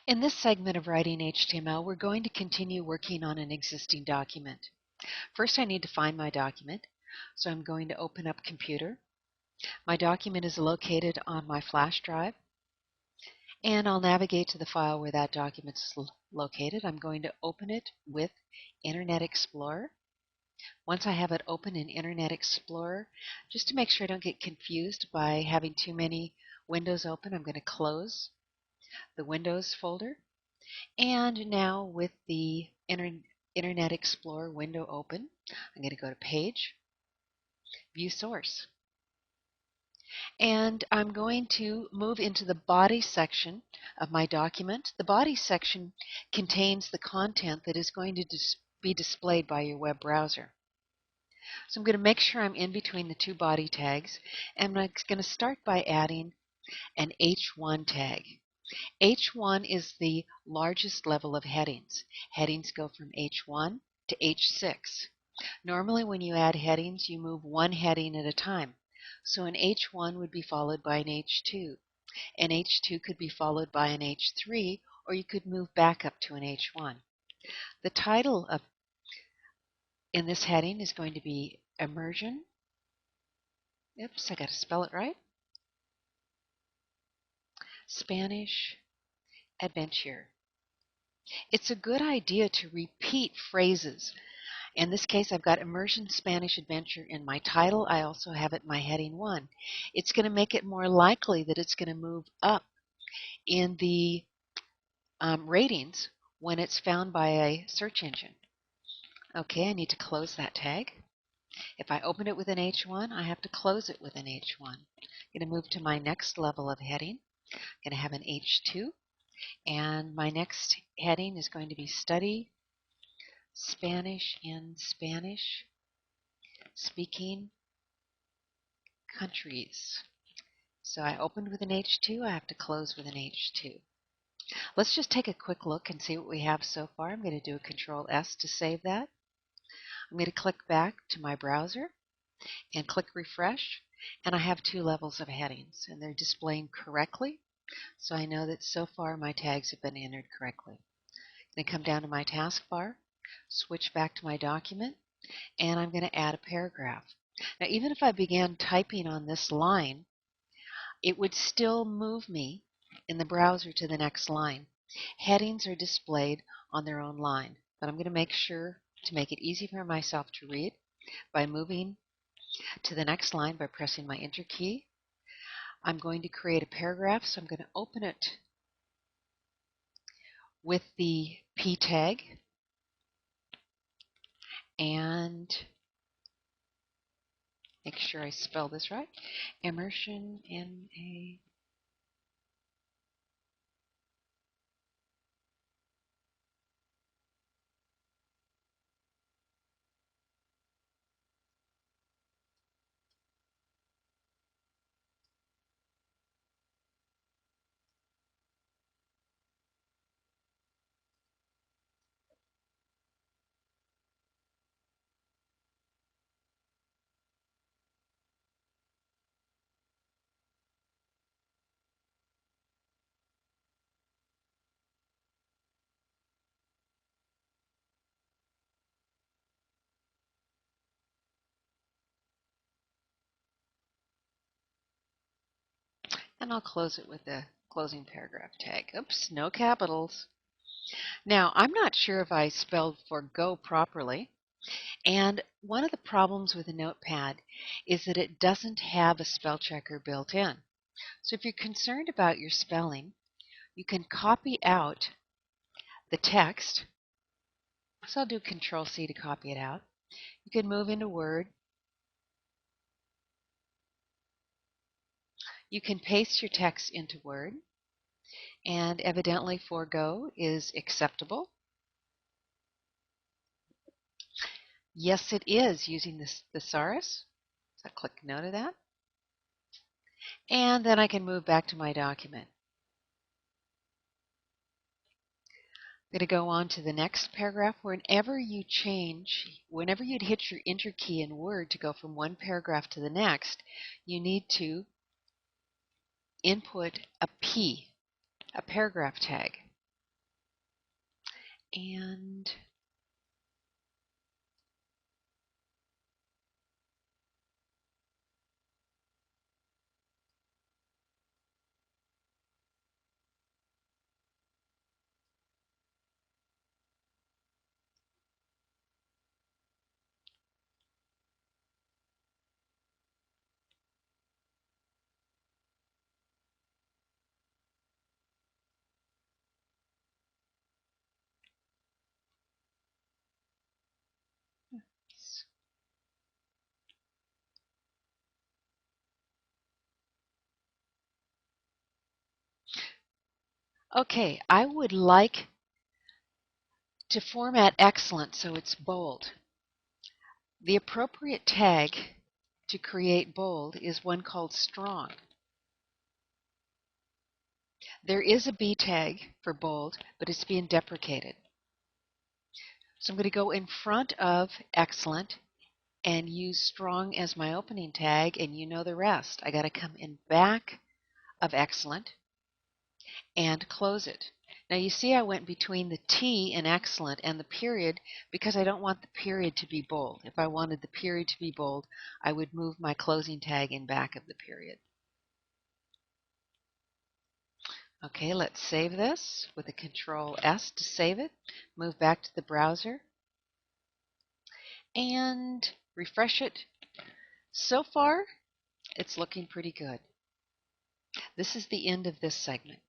In this segment of Writing HTML, we're going to continue working on an existing document. First, I need to find my document, so I'm going to open up Computer. My document is located on my flash drive, and I'll navigate to the file where that document is located. I'm going to open it with Internet Explorer. Once I have it open in Internet Explorer, just to make sure I don't get confused by having too many windows open, I'm going to close the Windows folder. And now with the Internet Explorer window open, I'm going to go to Page, View Source. And I'm going to move into the body section of my document. The body section contains the content that is going to be displayed by your web browser. So I'm going to make sure I'm in between the two body tags, and I'm going to start by adding an H1 tag. H1 is the largest level of headings. Headings go from H1 to H6. Normally when you add headings, you move one heading at a time. So an H1 would be followed by an H2. An H2 could be followed by an H3, or you could move back up to an H1. The title in this heading is going to be Immersion. Oops, I got to spell it right. Spanish Adventure. It's a good idea to repeat phrases. In this case, I've got Immersion Spanish Adventure in my title. I also have it in my heading 1. It's going to make it more likely that it's going to move up in the ratings when it's found by a search engine. Okay, I need to close that tag. If I open it with an H1, I have to close it with an H1. I'm going to move to my next level of heading. I'm going to have an H2, and my next heading is going to be Study Spanish in Spanish Speaking Countries. So I opened with an H2, I have to close with an H2. Let's just take a quick look and see what we have so far. I'm going to do a Control S to save that. I'm going to click back to my browser and click refresh, and I have two levels of headings, and they're displaying correctly, so I know that so far my tags have been entered correctly. I'm going to come down to my taskbar, switch back to my document, and I'm going to add a paragraph. Now, even if I began typing on this line, it would still move me in the browser to the next line. Headings are displayed on their own line, but I'm going to make sure to make it easy for myself to read by moving to the next line by pressing my Enter key. I'm going to create a paragraph, so I'm going to open it with the P tag and make sure I spell this right. Immersion in a and I'll close it with the closing paragraph tag. Oops, no capitals. Now, I'm not sure if I spelled forgo properly, and one of the problems with a notepad is that it doesn't have a spell checker built in. So if you're concerned about your spelling, you can copy out the text. So I'll do Control C to copy it out. You can move into Word. You can paste your text into Word, and evidently forgo is acceptable. Yes, it is using this thesaurus. So I click no to that. And then I can move back to my document. I'm going to go on to the next paragraph. Whenever you'd hit your Enter key in Word to go from one paragraph to the next, you need to input a P, a paragraph tag. And okay, I would like to format excellent so it's bold. The appropriate tag to create bold is one called strong. There is a B tag for bold, but it's being deprecated. So I'm going to go in front of excellent and use strong as my opening tag, and you know the rest. I got to come in back of excellent and close it. Now you see I went between the T in excellent and the period because I don't want the period to be bold. If I wanted the period to be bold, I would move my closing tag in back of the period. Okay, let's save this with a Control S to save it. Move back to the browser and refresh it. So far, it's looking pretty good. This is the end of this segment.